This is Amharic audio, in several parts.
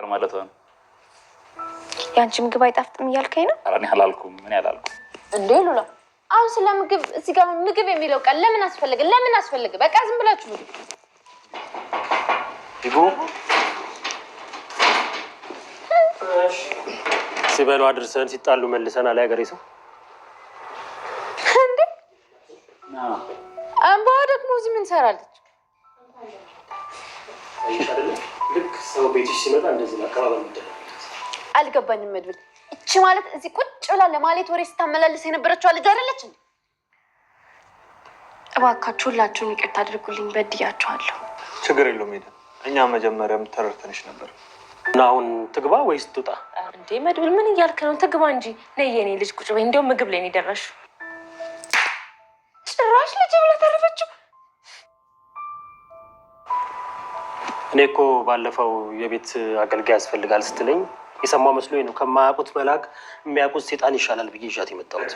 ማለት ነው። ያንቺ ምግብ አይጣፍጥም እያልከኝ ነው? ኧረ እኔ አላልኩም። ምን ያላልኩ እንዴ ሉላ፣ አሁን ስለ ምግብ እዚህ ጋር ምግብ የሚለው ቃል ለምን አስፈልገ? ለምን አስፈልገ? በቃ ዝም ብላችሁ ምግብ ይጎ ሲበሉ አድርሰን ሲጣሉ መልሰን አለ ያገሬ ሰው እንዴ አምባዋ ደግሞ እዚህ ምን ሰራለች? ልክ ሰው ቤትሽ ሲመጣ እንደዚህ አቀባበል ይደረጋል። አልገባኝም መድብል። እቺ ማለት እዚህ ቁጭ ብላ ለማለት ወሬ ስታመላልስ የነበረችው ልጅ አይደለች እንዴ? እባካችሁ ሁላችሁም ይቅርታ አድርጉልኝ፣ በድያችኋለሁ። ችግር የለውም ሄደን እኛ መጀመሪያም ተረድተንሽ ነበር። እና አሁን ትግባ ወይስ ትውጣ? እንዴ መድብል ምን እያልክ ነው? ትግባ እንጂ ነይ የኔ ልጅ ቁጭ በይ። እንዲያውም ምግብ ላይ ነው የደረስሽው። ጭራሽ ልጅ ብላ ተረፈችው። እኔ እኮ ባለፈው የቤት አገልጋይ ያስፈልጋል ስትለኝ የሰማው መስሎኝ ነው። ከማያውቁት መልአክ የሚያውቁት ሴጣን ይሻላል ብዬ ይዣት የመጣሁት።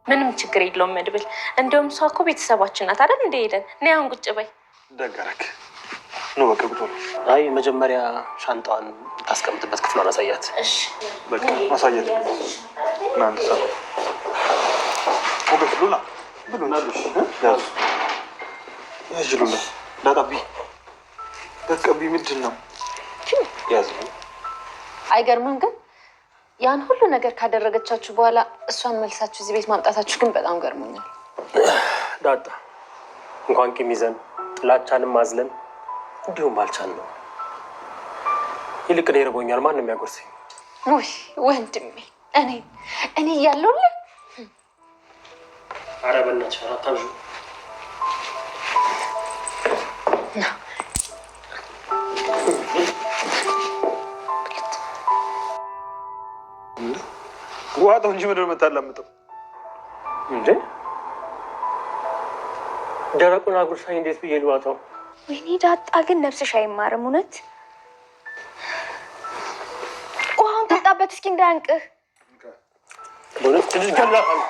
ምንም ችግር የለውም መድብል። እንደውም እሷ እኮ ቤተሰባችን ናት አይደል? እንደ ሄደን ነይ አሁን ቁጭ በይ። ደገረክ ነው በቃ ብቶ አይ መጀመሪያ ሻንጣዋን ታስቀምጥበት ክፍሏን አሳያት። እሺ በቃ ማሳየት እናንተ ሰው ኦኬ ሉላ ብሉና ያዙ ሉላ ዳጣቢ በቃቢ ምንድን ነው ያዙ። አይገርምም? ግን ያን ሁሉ ነገር ካደረገቻችሁ በኋላ እሷን መልሳችሁ እዚህ ቤት ማምጣታችሁ ግን በጣም ገርሞኛል። ዳጣ እንኳን ቂም ይዘን ጥላቻንም አዝለን እንዲሁም አልቻልነው። ይልቅ እኔ እርቦኛል። ማን ነው የሚያጎርሰኝ? ውይ ወንድሜ፣ እኔ እያለሁልህ። ኧረ በእናትሽ አታብዥ። ዋጣው እንጂ ምንድን ነው የምታላምጠው እንዴ? ደረቁን አጉርሳኝ እንዴት ብዬ ልዋጣው? ወይኔ ዳጣ ግን ነፍስሽ አይማርም እውነት። ውሃውን ጠጣበት እስኪ እንዳያንቅህ። በእውነት ትንሽ ገላታል።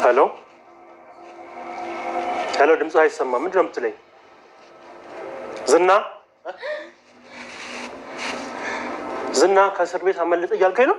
ሄሎ ሄሎ፣ ድምፅ አይሰማም። ምንድን ነው የምትለኝ? ዝና ከእስር ቤት አመለጠ እያልከኝ ነው?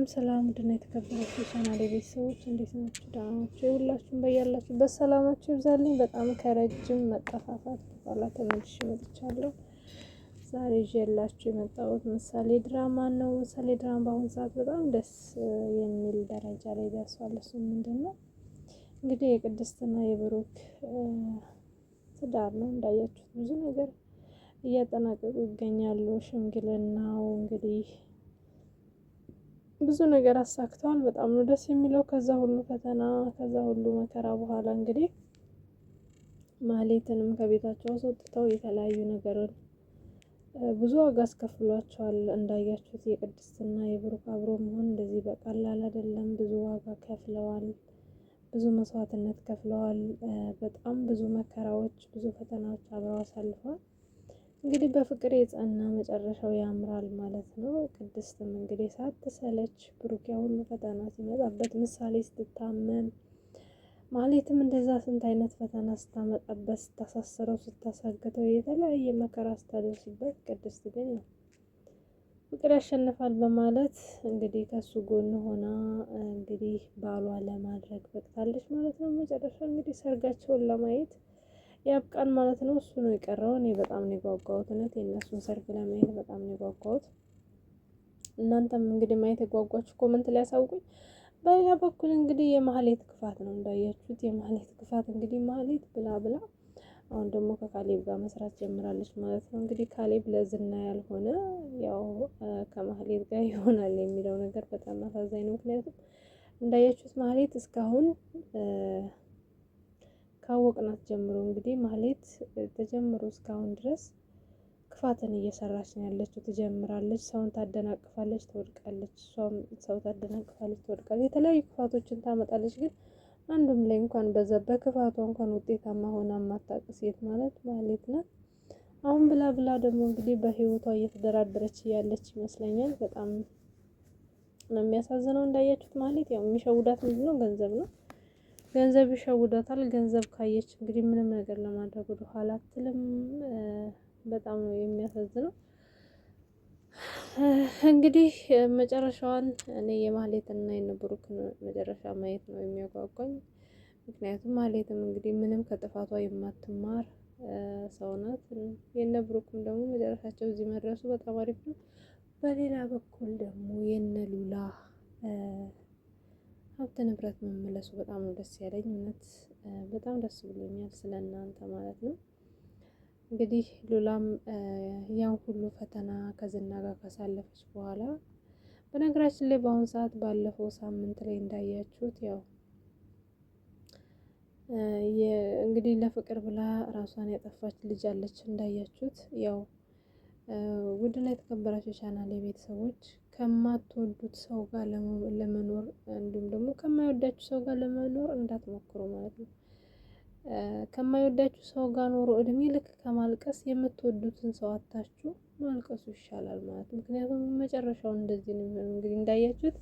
ሰላም ውድና የተከበራችሁ ቻናሌ ቤተሰቦች እንዴት ናችሁ? ደህና ናችሁ? ሁላችሁም በያላችሁበት ሰላማችሁ ይብዛልኝ። በጣም ከረጅም መጠፋፋት በኋላ ተመልሼ መጥቻለሁ። ዛሬ ይዤላችሁ የመጣሁት ምሳሌ ድራማ ነው። ምሳሌ ድራማ በአሁኑ ሰዓት በጣም ደስ የሚል ደረጃ ላይ ደርሷል። እሱ ምንድን ነው እንግዲህ የቅድስትና የብሩክ ትዳር ነው። እንዳያችሁት ብዙ ነገር እያጠናቀቁ ይገኛሉ። ሽምግልናው እንግዲህ ብዙ ነገር አሳክተዋል። በጣም ነው ደስ የሚለው። ከዛ ሁሉ ፈተና ከዛ ሁሉ መከራ በኋላ እንግዲህ ማህሌትንም ከቤታቸው አስወጥተው የተለያዩ ነገርን ብዙ ዋጋ አስከፍሏቸዋል። እንዳያችሁት የቅድስትና የብሩክ አብሮ መሆን እንደዚህ በቀላል አይደለም። ብዙ ዋጋ ከፍለዋል። ብዙ መስዋዕትነት ከፍለዋል። በጣም ብዙ መከራዎች፣ ብዙ ፈተናዎች አብረው አሳልፈዋል። እንግዲህ በፍቅር የጸና መጨረሻው ያምራል ማለት ነው። ቅድስትም እንግዲህ ሳትሰለች ብሩክ ሁሉ ፈተና ሲመጣበት ምሳሌ ስትታመም ማህሌትም እንደዛ ስንት አይነት ፈተና ስታመጣበት፣ ስታሳስረው፣ ስታሳግተው የተለያየ መከራ ስታደርስበት ቅድስት ግን ፍቅር ያሸንፋል በማለት እንግዲህ ከሱ ጎን ሆና እንግዲህ ባሏ ለማድረግ በቅታለች ማለት ነው። መጨረሻ እንግዲህ ሰርጋቸውን ለማየት ያብቃን ማለት ነው። እሱ ነው የቀረው። እኔ በጣም ነው የጓጓሁት። እውነት የእነሱን ሰርግ ለማየት በጣም ነው የጓጓሁት። እናንተም እንግዲህ ማየት የጓጓችሁ ኮመንት ላይ ያሳውቁኝ። በሌላ በኩል እንግዲህ የማህሌት ክፋት ነው እንዳያችሁት። የማህሌት ክፋት እንግዲህ ማህሌት ብላ አሁን ደግሞ ከካሌብ ጋር መስራት ጀምራለች ማለት ነው። እንግዲህ ካሌብ ለዝና ያልሆነ ያው ከማህሌት ጋር ይሆናል የሚለው ነገር በጣም አሳዛኝ ነው። ምክንያቱም እንዳያችሁት ማህሌት እስካሁን ካወቅናት ጀምሮ እንግዲህ ማህሌት ተጀምሮ እስካሁን ድረስ ክፋትን እየሰራች ነው ያለችው። ትጀምራለች፣ ሰውን ታደናቅፋለች፣ ትወድቃለች። እሷም ሰው ታደናቅፋለች፣ ትወድቃለች። የተለያዩ ክፋቶችን ታመጣለች። ግን አንዱም ላይ እንኳን በዛ በክፋቷ እንኳን ውጤታማ ሆና የማታውቅ ሴት ማለት ናት። አሁን ብላ ብላ ደግሞ እንግዲህ በህይወቷ እየተደራደረች እያለች ይመስለኛል። በጣም ነው የሚያሳዝነው። እንዳያችሁት ማለት ያው የሚሸውዳት ምንድነው? ገንዘብ ነው። ገንዘብ ይሸውዳታል። ገንዘብ ካየች እንግዲህ ምንም ነገር ለማድረግ ወደ ኋላ አትልም። በጣም ነው የሚያሳዝነው። እንግዲህ መጨረሻዋን እኔ የማህሌትና የብሩክን መጨረሻ ማየት ነው የሚያጓጓኝ። ምክንያቱም ማህሌትም እንግዲህ ምንም ከጥፋቷ የማትማር ሰው ናት። የብሩክም ደግሞ መጨረሻቸው እዚህ መድረሱ በጣም አሪፍ ነው። በሌላ በኩል ደግሞ ሉላ ሀብት ንብረት መመለሱ በጣም ነው ደስ ያለኝ። እውነት በጣም ደስ ብሎኛል ስለ እናንተ ማለት ነው። እንግዲህ ሉላም ያን ሁሉ ፈተና ከዝና ጋር ካሳለፈች በኋላ በነገራችን ላይ በአሁኑ ሰዓት ባለፈው ሳምንት ላይ እንዳያችሁት ያው እንግዲህ ለፍቅር ብላ ራሷን ያጠፋች ልጅ አለች እንዳያችሁት። ያው ውድና የተከበራችሁ ቻናል የቤተሰቦች ከማትወዱት ሰው ጋር ለመኖር እንዲሁም ደግሞ ከማይወዳችሁ ሰው ጋር ለመኖር እንዳትሞክሩ ማለት ነው። ከማይወዳችሁ ሰው ጋር ኖሮ እድሜ ልክ ከማልቀስ የምትወዱትን ሰው አታችሁ ማልቀሱ ይሻላል ማለት ነው። ምክንያቱም መጨረሻው እንደዚህ ነው የሚሆነው። እንግዲህ እንዳያችሁት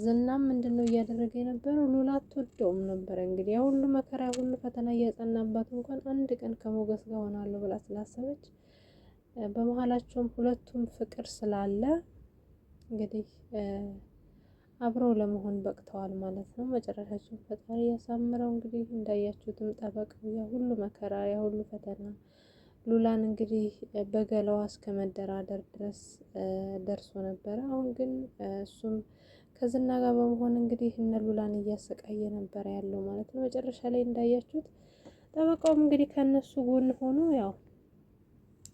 ዝናም ምንድነው እያደረገ የነበረው? ሉላ አትወደውም ነበረ። እንግዲህ ያ ሁሉ መከራ ሁሉ ፈተና እያጸናባት እንኳን አንድ ቀን ከሞገስ ጋር ሆናለሁ ብላ ስላሰበች በመሀላቸውም ሁለቱም ፍቅር ስላለ እንግዲህ አብረው ለመሆን በቅተዋል ማለት ነው። መጨረሻቸውን ፈጣሪ ያሳምረው። እንግዲህ እንዳያችሁትም ጠበቃው ያ ሁሉ መከራ ያ ሁሉ ፈተና ሉላን እንግዲህ በገላዋ እስከ መደራደር ድረስ ደርሶ ነበረ። አሁን ግን እሱም ከዝና ጋር በመሆን እንግዲህ እነ ሉላን እያሰቃየ ነበረ ያለው ማለት ነው። መጨረሻ ላይ እንዳያችሁት ጠበቃውም እንግዲህ ከነሱ ጎን ሆኖ ያው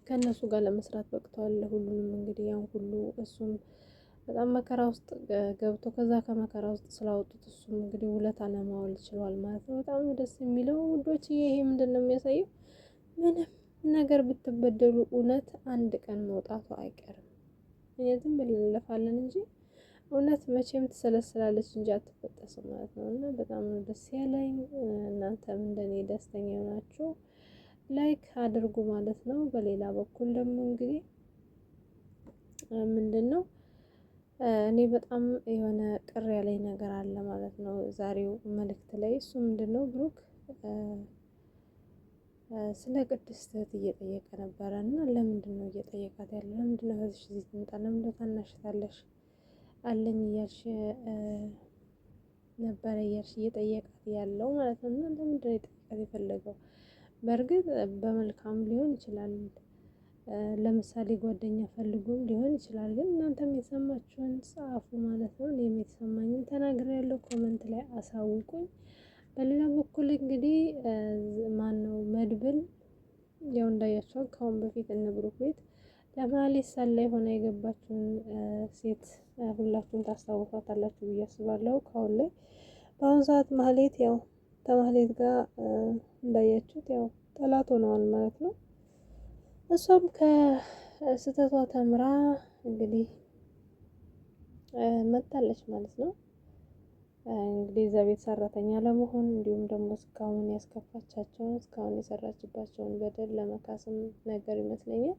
ከነሱ ጋር ለመስራት በቅተዋል። ሁሉንም እንግዲህ ያን ሁሉ እሱም በጣም መከራ ውስጥ ገብቶ ከዛ ከመከራ ውስጥ ስላወጡት እሱም እንግዲህ ውለታ ለማዋል ችሏል ማለት ነው። በጣም ደስ የሚለው ውዶች፣ ይሄ ምንድን ነው የሚያሳየው? ምንም ነገር ብትበደሉ እውነት አንድ ቀን መውጣቱ አይቀርም። እኛ ዝም ብለን እንለፋለን እንጂ እውነት መቼም ትሰለስላለች እንጂ አትበጠስም ማለት ነው። እና በጣም ነው ደስ ያለኝ። እናንተም እንደኔ ደስተኛ ናችሁ? ላይክ አድርጉ ማለት ነው። በሌላ በኩል ደግሞ እንግዲህ ምንድን ነው እኔ በጣም የሆነ ቅር ያለኝ ነገር አለ ማለት ነው ዛሬው መልእክት ላይ። እሱ ምንድን ነው ብሩክ ስለ ቅድስት እህት እየጠየቀ ነበረ እና ለምንድን ነው እየጠየቃት ያለ? ለምንድን ነው እህትሽ እዚህ ትምጣ? ለምንድን ነው ታናሽታለሽ አለኝ እያልሽ ነበረ እያልሽ እየጠየቃት ያለው ማለት ነው። እና ለምንድን ነው የጠየቃት የፈለገው? በእርግጥ በመልካም ሊሆን ይችላል፣ ለምሳሌ ጓደኛ ፈልጎም ሊሆን ይችላል። ግን እናንተም የሰማችሁን ጻፉ ማለት ነው። እኔም የተሰማኝን ተናግሬያለሁ። ኮመንት ላይ አሳውቁኝ። በሌላ በኩል እንግዲህ ማነው መድብል ያው እንዳያቸው ከአሁን በፊት እነ ብሩክ ቤት ለማህሌት ሰላይ ሆና የገባችውን ሴት ሁላችሁም ታስታውሷታላችሁ ብዬ አስባለሁ። ከአሁን ላይ በአሁኑ ሰዓት ማህሌት ያው ከማህሌት ጋር እንዳያችሁት ያው ጠላት ሆነዋል ማለት ነው። እሷም ከስህተቷ ተምራ እንግዲህ መጣለች ማለት ነው። እንግዲህ እዛ ቤት ሰራተኛ ለመሆን እንዲሁም ደግሞ እስካሁን ያስከፋቻቸውን እስካሁን የሰራችባቸውን በደል ለመካስም ነገር ይመስለኛል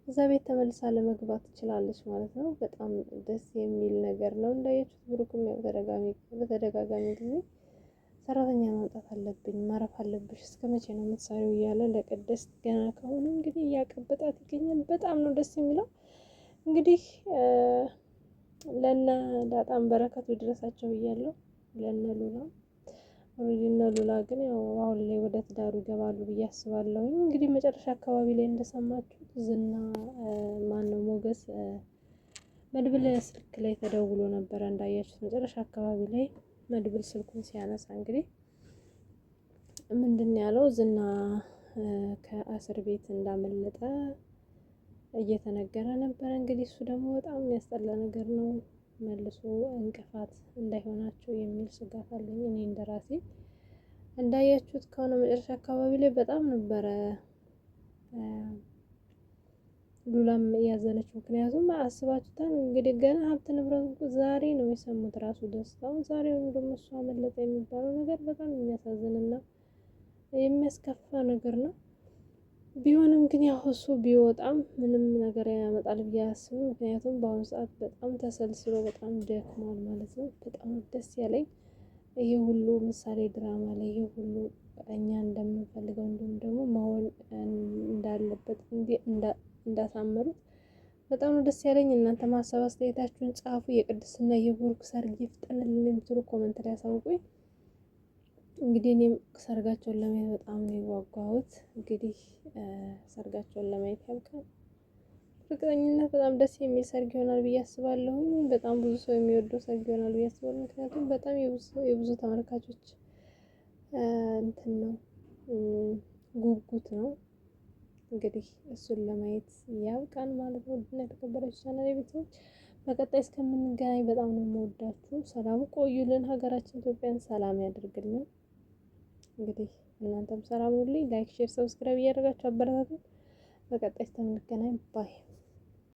እዛ ቤት ተመልሳ ለመግባት ትችላለች ማለት ነው። በጣም ደስ የሚል ነገር ነው። እንዳያችሁት ብሩክም ያው በተደጋጋሚ ጊዜ ሰራተኛ ማምጣት አለብኝ፣ ማረፍ አለብሽ፣ እስከ መቼ ነው የምትሰሪው እያለ ለቅድስት ገና ከሆነ እንግዲህ እያቀበጣት ይገኛል። በጣም ነው ደስ የሚለው። እንግዲህ ለነ ዳጣም በረከቱ ይድረሳቸው ብያለሁ። ለነ ሉላ ኦልሬዲ እነ ሉላ ግን ያው አሁን ላይ ወደ ትዳሩ ይገባሉ ብዬ አስባለሁ። እንግዲህ መጨረሻ አካባቢ ላይ እንደሰማችሁት ዝና ማነው ሞገስ መድብል ስልክ ላይ ተደውሎ ነበረ እንዳያችሁት። መጨረሻ አካባቢ ላይ መድብል ስልኩን ሲያነሳ እንግዲህ ምንድን ያለው ዝና ከእስር ቤት እንዳመለጠ እየተነገረ ነበረ። እንግዲህ እሱ ደግሞ በጣም የሚያስጠላ ነገር ነው። መልሶ እንቅፋት እንዳይሆናቸው የሚል ስጋት አለኝ እኔ እንደራሴ። እንዳያችሁት ከሆነ መጨረሻ አካባቢ ላይ በጣም ነበረ ሉላም ያዘነች። ምክንያቱም አስባችሁታል እንግዲህ ገና ሀብት ንብረት ዛሬ ነው የሰሙት ራሱ ደስታውን። ዛሬውን ደግሞ እሷ አመለጠ የሚባለው ነገር በጣም የሚያሳዝንና የሚያስከፋ ነገር ነው። ቢሆንም ግን ያው እሱ ቢወጣም ምንም ነገር ያመጣል ብዬ አያስብም። ምክንያቱም በአሁኑ ሰዓት በጣም ተሰልስሎ በጣም ደክሟል ማለት ነው። በጣም ደስ ያለኝ ይሄ ሁሉ ምሳሌ ድራማ ላይ ይሄ ሁሉ እኛ እንደምንፈልገው እንዲሁም ደግሞ መሆን እንዳለበት እንዳሳመሩት በጣም ነው ደስ ያለኝ። እናንተ ማሰብ አስተያየታችሁን ጻፉ። የቅድስና የብሩክ ሰርግ ይፍጠንልን የምትሉ ኮመንት ላይ አሳውቁኝ። እንግዲህ እኔም ሰርጋቸውን ለማየት በጣም ነው የጓጓሁት። እንግዲህ ሰርጋቸውን ለማየት ያብቃል። እርግጠኝነት በጣም ደስ የሚል ሰርግ ይሆናል ብዬ አስባለሁ። በጣም ብዙ ሰው የሚወደው ሰርግ ይሆናል ብዬ አስባለሁ። ምክንያቱም በጣም የብዙ ተመልካቾች እንትን ነው ጉጉት ነው። እንግዲህ እሱን ለማየት ያብቃን ማለት ነው። እና የተከበራችሁ ቻናል ቤተሰቦች በቀጣይ እስከምንገናኝ በጣም ነው የምወዳችሁ። ሰላም ቆዩልን። ሀገራችን ኢትዮጵያን ሰላም ያደርግልን። እንግዲህ እናንተም ሰላም ሁኑልኝ። ላይክ፣ ሼር፣ ሰብስክራይብ እያደረጋችሁ አበረታቱን። በቀጣይ እስከምንገናኝ ባይ